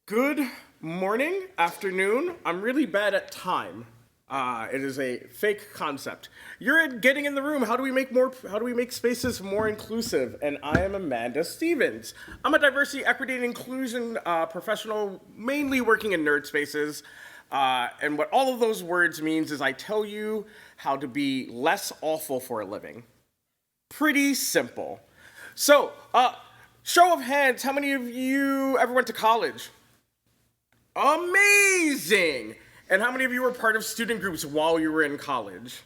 Good morning, afternoon. I'm really bad at time. It is a fake concept. Getting in the room. How do we make spaces more inclusive? And I am Amanda Stevens. I'm a diversity, equity, and inclusion professional, mainly working in nerd spaces. And what all of those words means is I tell you how to be less awful for a living. Pretty simple. So, show of hands, how many of you ever went to college? Amazing! And how many of you were part of student groups while you were in college?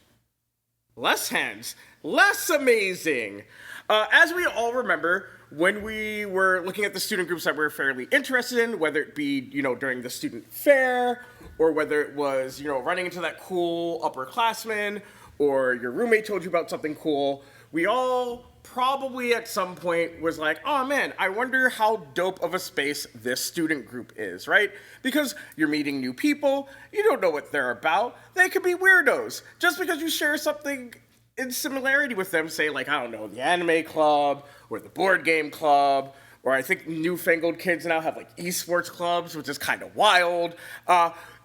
Less hands. Less amazing. As we all remember, when we were looking at the student groups that we were fairly interested in, whether it be, during the student fair, or whether it was, running into that cool upperclassman, or your roommate told you about something cool, we all probably at some point was like, oh man, I wonder how dope of a space this student group is, right? Because you're meeting new people, you don't know what they're about, they could be weirdos. Just because you share something in similarity with them, say like, I don't know, the anime club, or the board game club, or I think newfangled kids now have like esports clubs, which is kind of wild.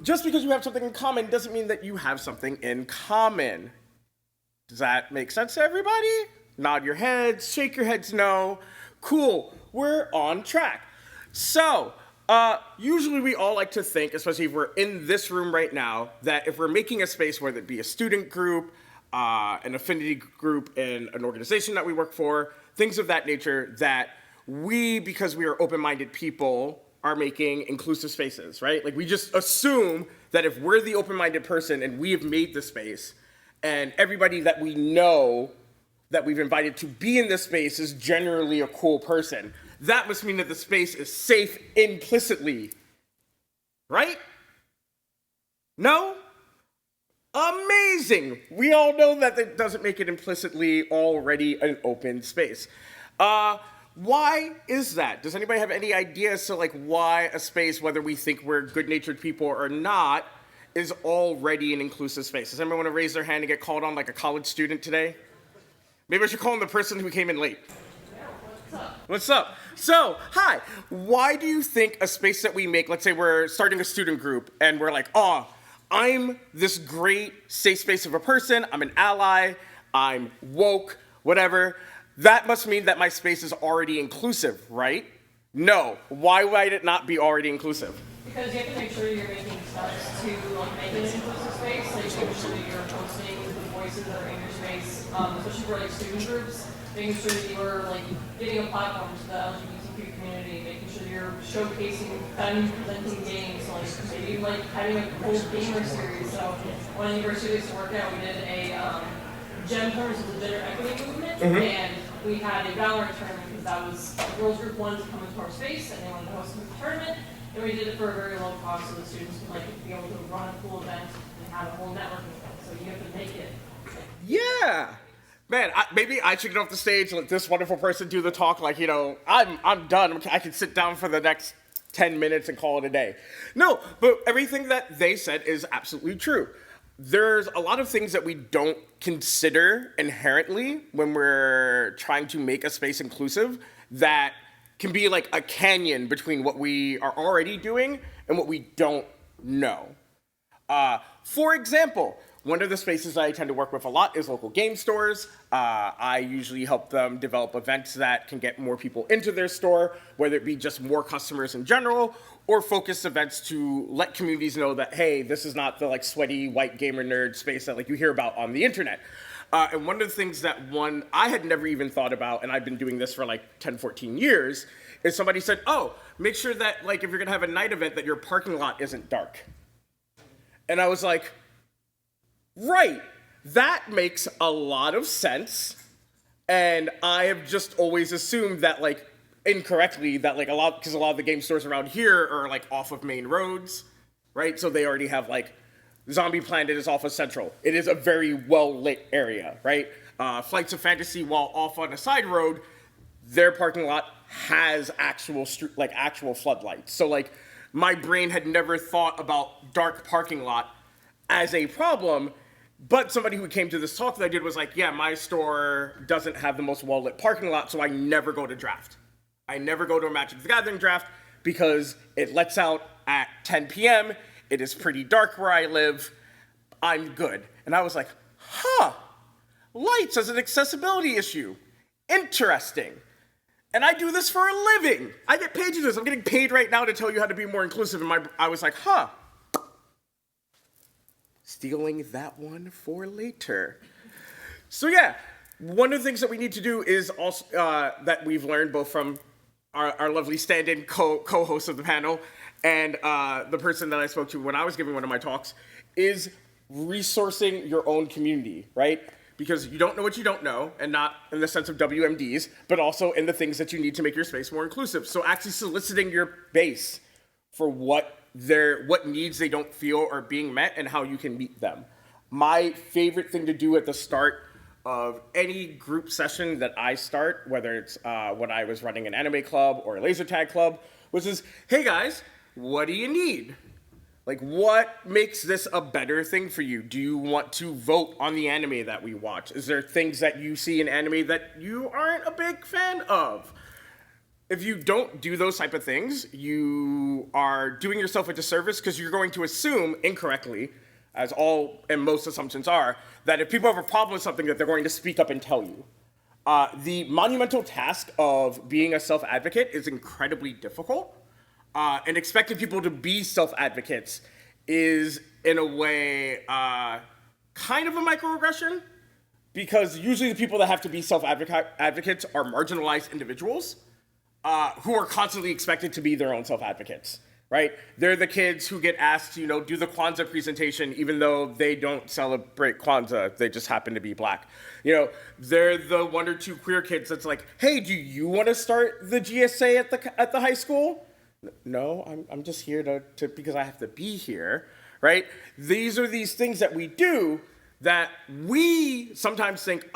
Just because you have something in common doesn't mean that you have something in common. Does that make sense to everybody? Nod your heads, shake your heads no. Cool, we're on track. So, usually we all like to think, especially if we're in this room right now, that if we're making a space, whether it be a student group, an affinity group in an organization that we work for, things of that nature, that we, because we are open-minded people, are making inclusive spaces, right? Like we just assume that if we're the open-minded person and we have made the space, and everybody that we know that we've invited to be in this space is generally a cool person, that must mean that the space is safe implicitly. Right? No? Amazing! We all know that it doesn't make it implicitly already an open space. Why is that? Does anybody have any idea as to why a space, whether we think we're good-natured people or not, is already an inclusive space? Does anyone want to raise their hand and get called on like a college student today? Maybe I should call on the person who came in late. What's up? So, hi. Why do you think a space that we make, let's say we're starting a student group and we're like, oh, I'm this great safe space of a person, I'm an ally, I'm woke, whatever, that must mean that my space is already inclusive, right? No. Why might it not be already inclusive? Because you have to make sure you're making steps to make it an inclusive space, like making sure that you're posting the voices that are in your space, especially for student groups, making sure that you're giving a platform to the LGBTQ community, making sure you're showcasing and presenting games, maybe having a cool gamer series. So one of the universities to work at, we did a GEM tournament, which is the gender equity movement, and we had a Valorant tournament because that was the girls group wanted to come into our space and they wanted to host a tournament. And we did it for a very low cost so the students could be able to run a cool event and have a whole networking event. So you have to make it. Yeah. Man, maybe I should get off the stage and let this wonderful person do the talk I'm done. I can sit down for the next 10 minutes and call it a day. No, but everything that they said is absolutely true. There's a lot of things that we don't consider inherently when we're trying to make a space inclusive that can be like a canyon between what we are already doing and what we don't know. For example, one of the spaces I tend to work with a lot is local game stores. I usually help them develop events that can get more people into their store, whether it be just more customers in general, or focused events to let communities know that, hey, this is not the sweaty white gamer nerd space that you hear about on the internet. And one of the things that I had never even thought about, and I've been doing this for 10, 14 years, is somebody said, oh, make sure that if you're gonna have a night event that your parking lot isn't dark. And I was like, right, that makes a lot of sense. And I have just always assumed that incorrectly that because a lot of the game stores around here are off of main roads, right? So they already have Zombie Planet is off of Central. It is a very well-lit area, right? Flights of Fantasy, while off on a side road, their parking lot has actual actual floodlights. So my brain had never thought about dark parking lot as a problem, but somebody who came to this talk that I did was yeah, my store doesn't have the most well-lit parking lot, so I never go to draft. I never go to a Magic the Gathering draft because it lets out at 10 p.m. It is pretty dark where I live. I'm good. And I was like, lights as an accessibility issue. Interesting. And I do this for a living. I get paid to do this. I'm getting paid right now to tell you how to be more inclusive. And I was like, stealing that one for later. So yeah, one of the things that we need to do is also, that we've learned both from our lovely stand-in co-host of the panel and the person that I spoke to when I was giving one of my talks, is resourcing your own community, right? Because you don't know what you don't know, and not in the sense of WMDs, but also in the things that you need to make your space more inclusive. So actually soliciting your base for what needs they don't feel are being met and how you can meet them. My favorite thing to do at the start of any group session that I start, whether it's when I was running an anime club or a laser tag club, was this, hey guys, what do you need? Like, what makes this a better thing for you? Do you want to vote on the anime that we watch? Is there things that you see in anime that you aren't a big fan of? If you don't do those type of things, you are doing yourself a disservice because you're going to assume incorrectly, as all and most assumptions are, that if people have a problem with something that they're going to speak up and tell you. The monumental task of being a self-advocate is incredibly difficult. And expecting people to be self-advocates is, in a way, kind of a microaggression, because usually the people that have to be self-advocates are marginalized individuals who are constantly expected to be their own self-advocates, right? They're the kids who get asked to, do the Kwanzaa presentation even though they don't celebrate Kwanzaa, they just happen to be black. They're the one or two queer kids that's like, hey, do you want to start the GSA at the high school? No, I'm just here to because I have to be here, right? These are these things that we do that we sometimes think,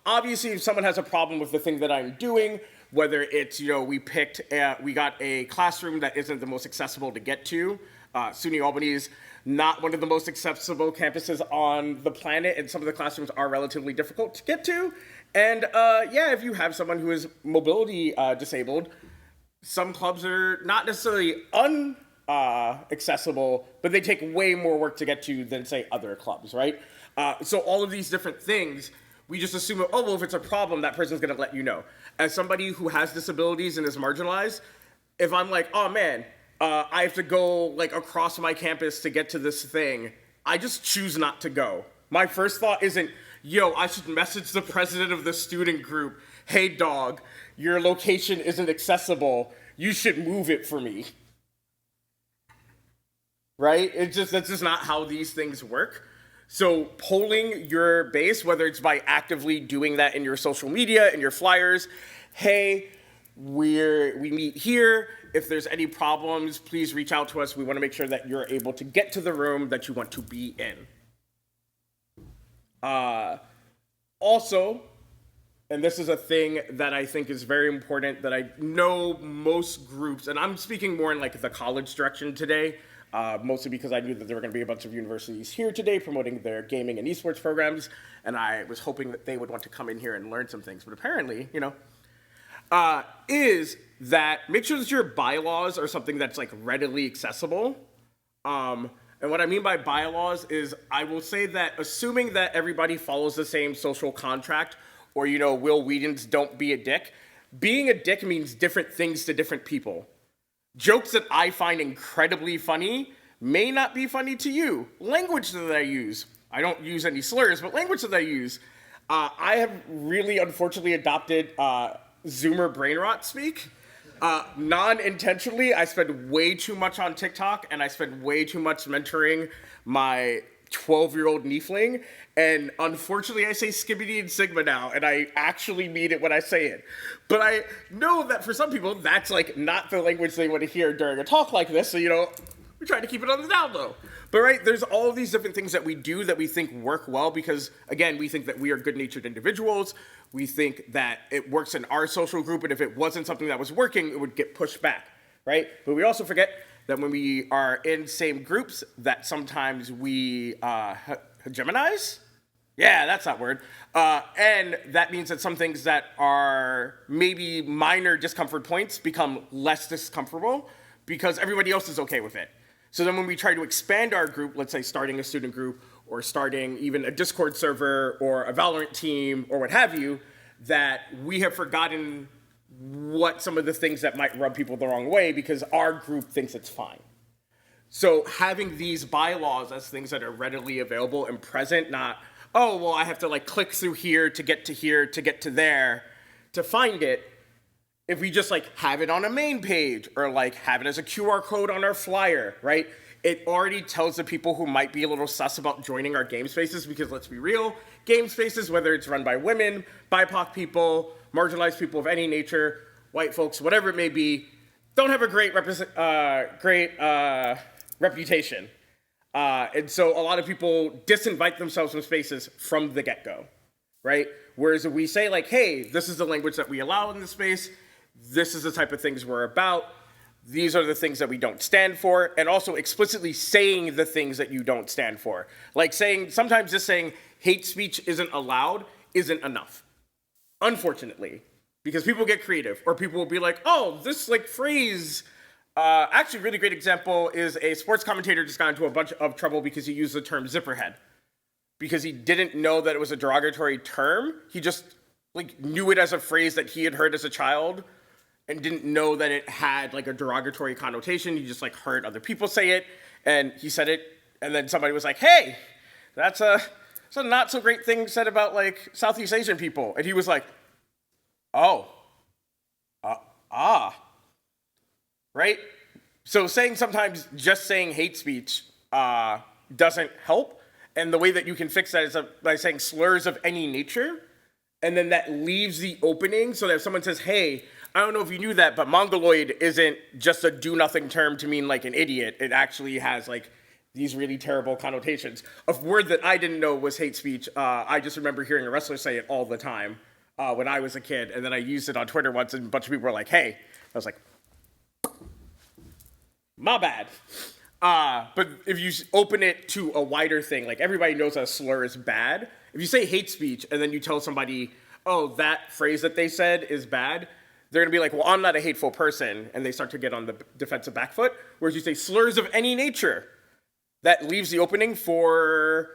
obviously if someone has a problem with the thing that I'm doing, whether it's, we got a classroom that isn't the most accessible to get to. SUNY Albany is not one of the most accessible campuses on the planet, and some of the classrooms are relatively difficult to get to. And if you have someone who is mobility disabled, some clubs are not necessarily accessible, but they take way more work to get to than, say, other clubs, right? So all of these different things, we just assume, if it's a problem, that person's gonna let you know. As somebody who has disabilities and is marginalized, if I'm like, I have to go across my campus to get to this thing, I just choose not to go. My first thought isn't, I should message the president of the student group, hey dog, your location isn't accessible, you should move it for me. Right? That's just not how these things work. So polling your base, whether it's by actively doing that in your social media, in your flyers, hey, we meet here, if there's any problems, please reach out to us. We want to make sure that you're able to get to the room that you want to be in. Also, and this is a thing that I think is very important that I know most groups, and I'm speaking more in the college direction today, mostly because I knew that there were going to be a bunch of universities here today promoting their gaming and esports programs, and I was hoping that they would want to come in here and learn some things. But apparently, is that make sure that your bylaws are something that's readily accessible. And what I mean by bylaws is I will say that assuming that everybody follows the same social contract, or, Will Whedon's don't be a dick, being a dick means different things to different people. Jokes that I find incredibly funny may not be funny to you. Language that I use, I don't use any slurs, but language that I use, I have really unfortunately adopted Zoomer brain rot speak. Non-intentionally, I spend way too much on TikTok, and I spend way too much mentoring my 12-year-old niefling, and unfortunately I say skibbity and sigma now, and I actually mean it when I say it. But I know that for some people, that's not the language they want to hear during a talk like this, so we try to keep it on the down low. But right, there's all of these different things that we do that we think work well because, again, we think that we are good-natured individuals. We think that it works in our social group, and if it wasn't something that was working, it would get pushed back, right? But we also forget that when we are in same groups, that sometimes we hegemonize, Yeah, that's that word. And that means that some things that are maybe minor discomfort points become less discomfortable because everybody else is okay with it. So then when we try to expand our group, let's say starting a student group or starting even a Discord server or a Valorant team or what have you, that we have forgotten what some of the things that might rub people the wrong way because our group thinks it's fine. So having these bylaws as things that are readily available and present, not, oh, well, I have to like click through here to get to there to find it. If we just like have it on a main page or like have it as a QR code on our flyer, right? It already tells the people who might be a little sus about joining our game spaces because let's be real, game spaces, whether it's run by women, BIPOC people, marginalized people of any nature, white folks, whatever it may be, don't have a great reputation. And so a lot of people disinvite themselves from spaces from the get-go, right? Whereas if we say like, hey, this is the language that we allow in the space, this is the type of things we're about, these are the things that we don't stand for, and also explicitly saying the things that you don't stand for. Like saying, sometimes just saying hate speech isn't allowed isn't enough, unfortunately, because people get creative, or people will be like, oh, this like phrase, actually a really great example is a sports commentator just got into a bunch of trouble because he used the term zipperhead. Because he didn't know that it was a derogatory term, he just like knew it as a phrase that he had heard as a child, and didn't know that it had like a derogatory connotation. He just like heard other people say it, and he said it, and then somebody was like, hey, that's a not so great thing said about like Southeast Asian people. And he was like, oh, right? So sometimes just saying hate speech doesn't help, and the way that you can fix that is by saying slurs of any nature, and then that leaves the opening so that if someone says, hey, I don't know if you knew that, but mongoloid isn't just a do-nothing term to mean like an idiot. It actually has like these really terrible connotations. A word that I didn't know was hate speech. I just remember hearing a wrestler say it all the time when I was a kid, and then I used it on Twitter once, and a bunch of people were like, hey. I was like, my bad. But if you open it to a wider thing, like everybody knows that a slur is bad. If you say hate speech and then you tell somebody, oh, that phrase that they said is bad, they're gonna be like, well, I'm not a hateful person, and they start to get on the defensive back foot. Whereas you say slurs of any nature, that leaves the opening for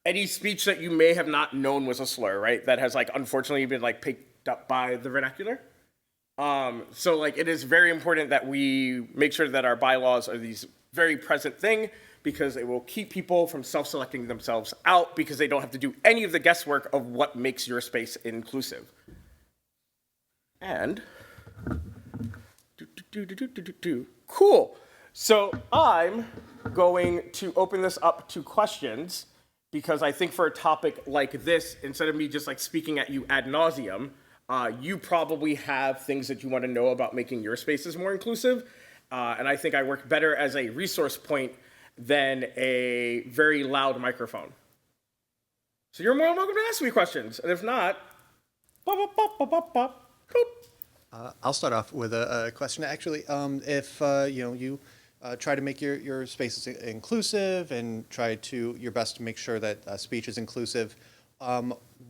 any speech that you may have not known was a slur, right? That has like unfortunately been like picked up by the vernacular. So like it is very important that we make sure that our bylaws are these very present thing, because it will keep people from self-selecting themselves out because they don't have to do any of the guesswork of what makes your space inclusive. And cool. So I'm going to open this up to questions because I think for a topic like this, instead of me just like speaking at you ad nauseum, you probably have things that you want to know about making your spaces more inclusive. And I think I work better as a resource point than a very loud microphone. So you're more than welcome to ask me questions. And if not, I'll start off with a question. Actually, if you try to make your spaces inclusive and try to your best to make sure that speech is inclusive,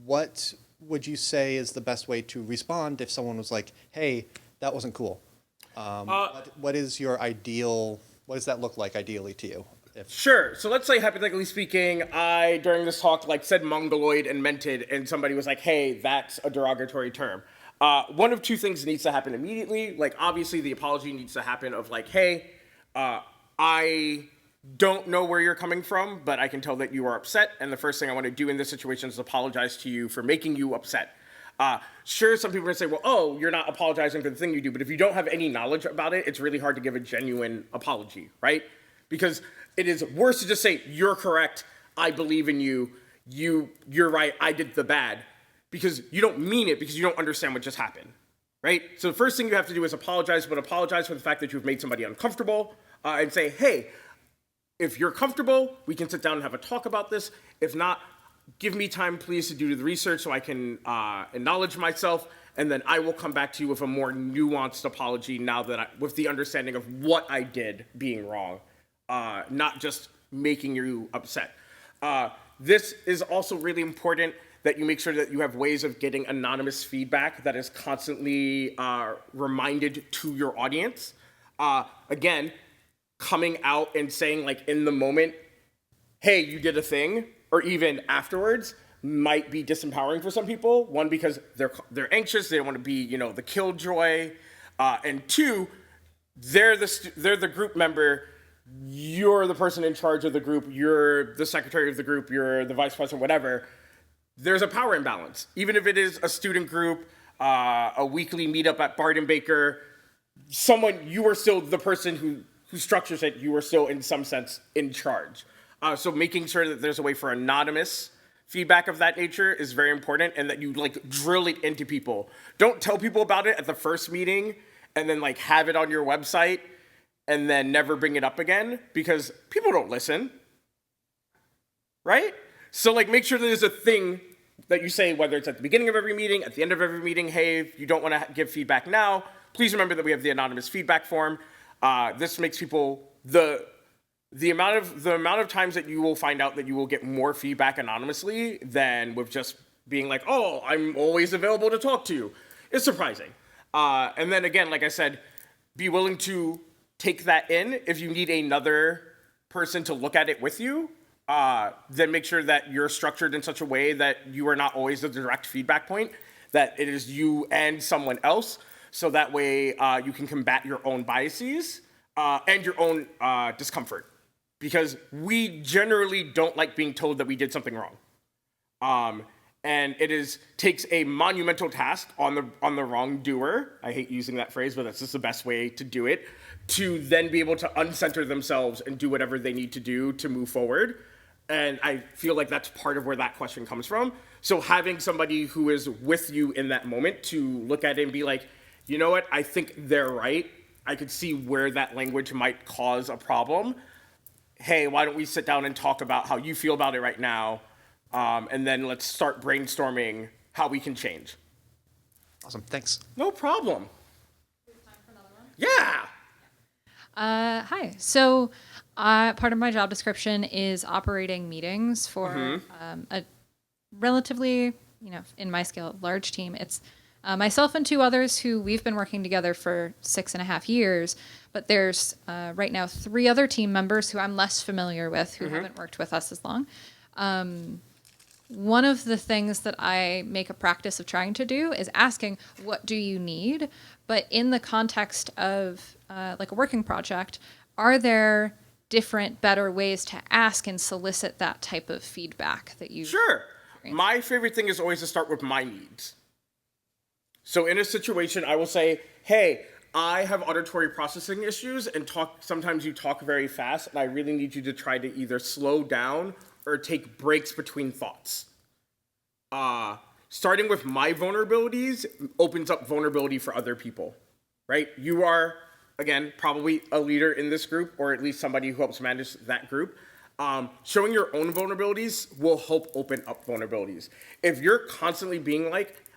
what would you say is the best way to respond if someone was like, "Hey, that wasn't cool"? What is your ideal? What does that look like ideally to you? Sure. So let's say, hypothetically speaking, I, during this talk, like said mongoloid and meant it, and somebody was like, hey, that's a derogatory term. One of two things needs to happen immediately. Like, obviously, the apology needs to happen of like, hey, I don't know where you're coming from, but I can tell that you are upset, and the first thing I want to do in this situation is apologize to you for making you upset. Sure, some people are going to say, well, oh, you're not apologizing for the thing you do, but if you don't have any knowledge about it, it's really hard to give a genuine apology, right? Because it is worse to just say, you're correct, I believe in you, you're right, I did the bad, because you don't mean it, because you don't understand what just happened, right? So the first thing you have to do is apologize, but apologize for the fact that you've made somebody uncomfortable, and say, hey, if you're comfortable, we can sit down and have a talk about this. If not, give me time, please, to do the research so I can acknowledge myself, and then I will come back to you with a more nuanced apology now that with the understanding of what I did being wrong, not just making you upset. This is also really important that you make sure that you have ways of getting anonymous feedback that is constantly reminded to your audience. Again, coming out and saying like in the moment, hey, you did a thing, or even afterwards, might be disempowering for some people. One, because they're anxious, they don't want to be, the killjoy, and two, they're the group member. You're the person in charge of the group. You're the secretary of the group. You're the vice president, whatever. There's a power imbalance. Even if it is a student group, a weekly meetup at Bard and Baker, you are still the person who structures it. You are still, in some sense, in charge. So making sure that there's a way for anonymous feedback of that nature is very important, and that you drill it into people. Don't tell people about it at the first meeting and then have it on your website and then never bring it up again, because people don't listen, right? So make sure that there's a thing that you say, whether it's at the beginning of every meeting, at the end of every meeting. Hey, if you don't want to give feedback now, please remember that we have the anonymous feedback form. This makes people the amount of times that you will find out that you will get more feedback anonymously than with just being like, oh, I'm always available to talk to you, is surprising. And then again, like I said, be willing to take that in. If you need another person to look at it with you, then make sure that you're structured in such a way that you are not always the direct feedback point, that it is you and someone else, so that way you can combat your own biases and your own discomfort. Because we generally don't like being told that we did something wrong. And it takes a monumental task on the wrongdoer. I hate using that phrase, but that's just the best way to do it, to then be able to uncenter themselves and do whatever they need to do to move forward. And I feel like that's part of where that question comes from. So having somebody who is with you in that moment to look at it and be like, you know what, I think they're right. I could see where that language might cause a problem. Hey, why don't we sit down and talk about how you feel about it right now, and then let's start brainstorming how we can change. Awesome, thanks. No problem. We have time for another one? Yeah. Hi. So part of my job description is operating meetings for a relatively, in my scale, large team. It's myself and two others who we've been working together for 6.5 years, but there's right now 3 other team members who I'm less familiar with, who haven't worked with us as long. One of the things that I make a practice of trying to do is asking, what do you need? But in the context of a working project, are there different, better ways to ask and solicit that type of feedback that you... Sure. My favorite thing is always to start with my needs. So in a situation, I will say, hey, I have auditory processing issues and sometimes you talk very fast, and I really need you to try to either slow down or take breaks between thoughts. Starting with my vulnerabilities opens up vulnerability for other people, right? You are, again, probably a leader in this group, or at least somebody who helps manage that group. Showing your own vulnerabilities will help open up vulnerabilities. If you're constantly being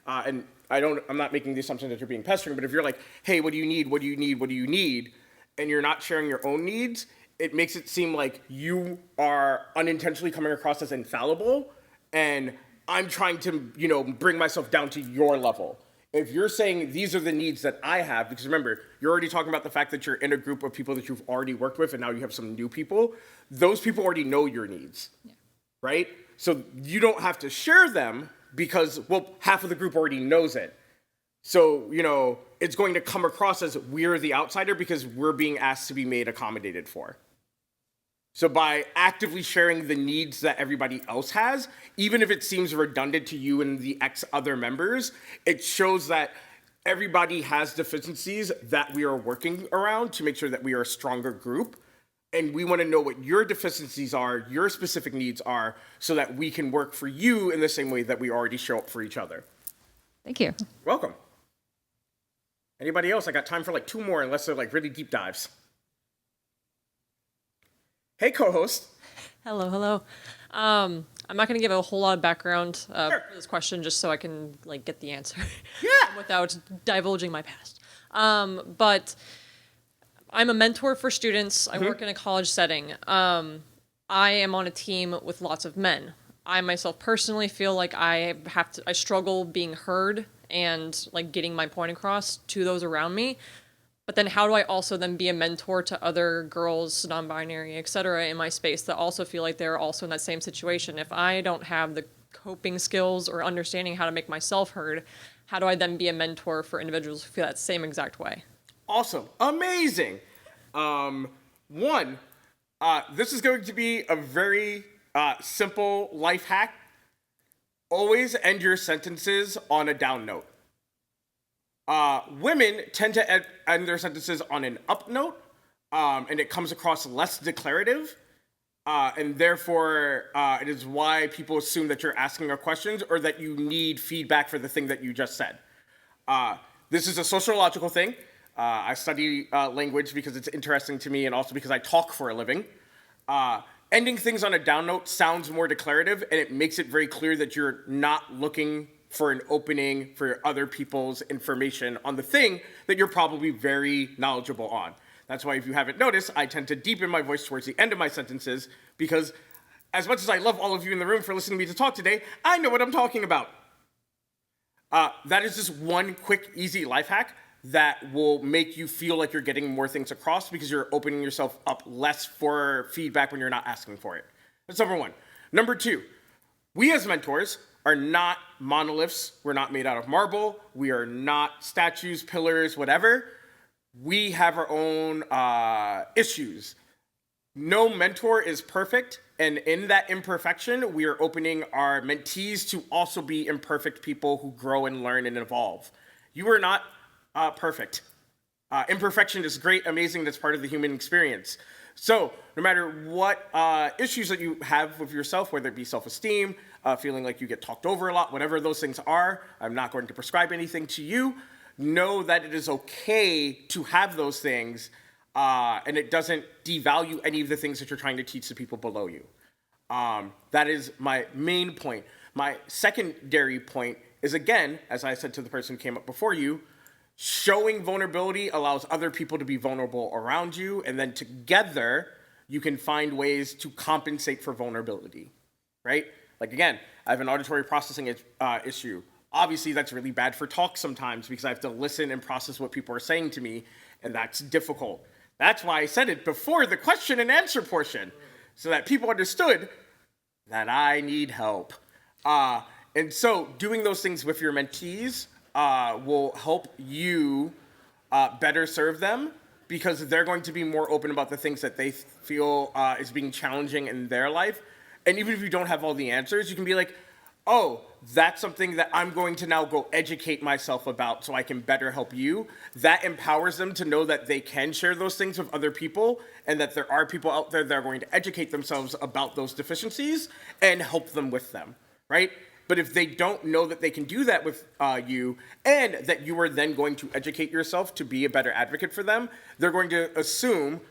and I'm not making the assumption that you're being pestering, but if you're like, hey, what do you need? What do you need? What do you need? And you're not sharing your own needs, it makes it seem like you are unintentionally coming across as infallible, and I'm trying to, bring myself down to your level. If you're saying these are the needs that I have, because remember, you're already talking about the fact that you're in a group of people that you've already worked with, and now you have some new people. Those people already know your needs, right? So you don't have to share them because, half of the group already knows it. So, it's going to come across as we're the outsider because we're being asked to be made accommodated for. So by actively sharing the needs that everybody else has, even if it seems redundant to you and the X other members, it shows that everybody has deficiencies that we are working around to make sure that we are a stronger group. And we want to know what your deficiencies are, your specific needs are, so that we can work for you in the same way that we already show up for each other. Thank you. Welcome. Anybody else? I got time for 2 more, unless they're really deep dives. Hey, co-host. Hello. I'm not going to give a whole lot of background Sure. for this question, just so I can get the answer. Yeah. Without divulging my past. But I'm a mentor for students. I work in a college setting. I am on a team with lots of men. I myself personally feel like I struggle being heard and like getting my point across to those around me. But then how do I also then be a mentor to other girls, non-binary, etc. in my space that also feel like they're also in that same situation? If I don't have the coping skills or understanding how to make myself heard, how do I then be a mentor for individuals who feel that same exact way? Awesome. Amazing. This is going to be a very simple life hack. Always end your sentences on a down note. Women tend to end their sentences on an up note, and it comes across less declarative, and therefore it is why people assume that you're asking a question or that you need feedback for the thing that you just said. This is a sociological thing. I study language because it's interesting to me and also because I talk for a living. Ending things on a down note sounds more declarative, and it makes it very clear that you're not looking for an opening for other people's information on the thing that you're probably very knowledgeable on. That's why, if you haven't noticed, I tend to deepen my voice towards the end of my sentences, because as much as I love all of you in the room for listening to me to talk today, I know what I'm talking about. That is just one quick, easy life hack that will make you feel like you're getting more things across because you're opening yourself up less for feedback when you're not asking for it. That's number one. Number two, we as mentors are not monoliths. We're not made out of marble. We are not statues, pillars, whatever. We have our own issues. No mentor is perfect, and in that imperfection, we are opening our mentees to also be imperfect people who grow and learn and evolve. You are not perfect. Imperfection is great, amazing, that's part of the human experience. So no matter what issues that you have with yourself, whether it be self-esteem, feeling like you get talked over a lot, whatever those things are, I'm not going to prescribe anything to you. Know that it is okay to have those things, and it doesn't devalue any of the things that you're trying to teach the people below you. That is my main point. My secondary point is, again, as I said to the person who came up before you, showing vulnerability allows other people to be vulnerable around you, and then together you can find ways to compensate for vulnerability, right? Like, again, I have an auditory processing issue. Obviously, that's really bad for talk sometimes because I have to listen and process what people are saying to me, and that's difficult. That's why I said it before the question and answer portion, so that people understood that I need help. And so doing those things with your mentees will help you better serve them, because they're going to be more open about the things that they feel is being challenging in their life. And even if you don't have all the answers, you can be like, oh, that's something that I'm going to now go educate myself about so I can better help you. That empowers them to know that they can share those things with other people, and that there are people out there that are going to educate themselves about those deficiencies and help them with them, right? But if they don't know that they can do that with you, and that you are then going to educate yourself to be a better advocate for them, they're going to assume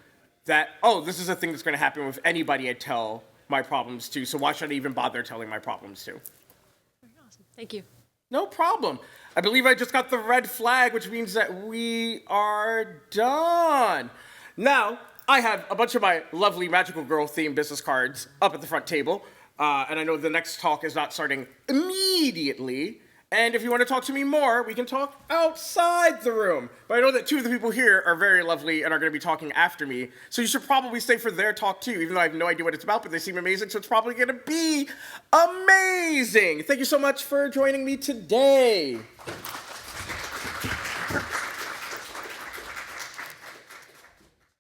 that, oh, this is a thing that's going to happen with anybody I tell my problems to, so why should I even bother telling my problems to? Awesome. Thank you. No problem. I believe I just got the red flag, which means that we are done. Now, I have a bunch of my lovely Magical Girl themed business cards up at the front table. And I know the next talk is not starting immediately. And if you want to talk to me more, we can talk outside the room. But I know that two of the people here are very lovely and are going to be talking after me. So you should probably stay for their talk too, even though I have no idea what it's about, but they seem amazing, so it's probably going to be amazing. Thank you so much for joining me today.